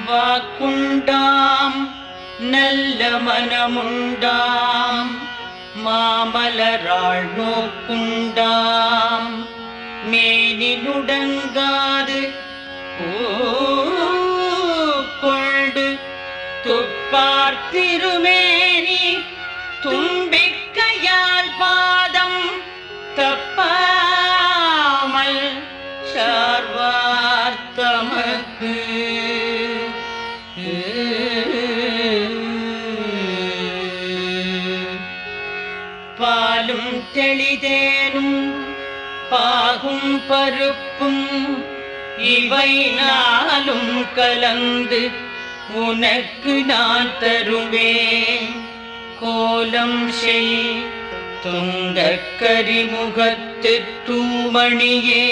வாக்குண்டாம் நல்ல மனமுண்டாம் மாமலராள் நோக்குண்டாம் மேனி நுடங்காது கொண்டு துப்பார் திருமேனி தும்பிக்கையால் பாதம் தப்பாமல் சார்வார் தமக்கு பாலும் தெளிதேனும் பாகும் பருப்பும் இவை நாளும் கலந்து உனக்கு நான் தருவேன் கோலம் செய் துங்கக் கரிமுகத்து தூமணியே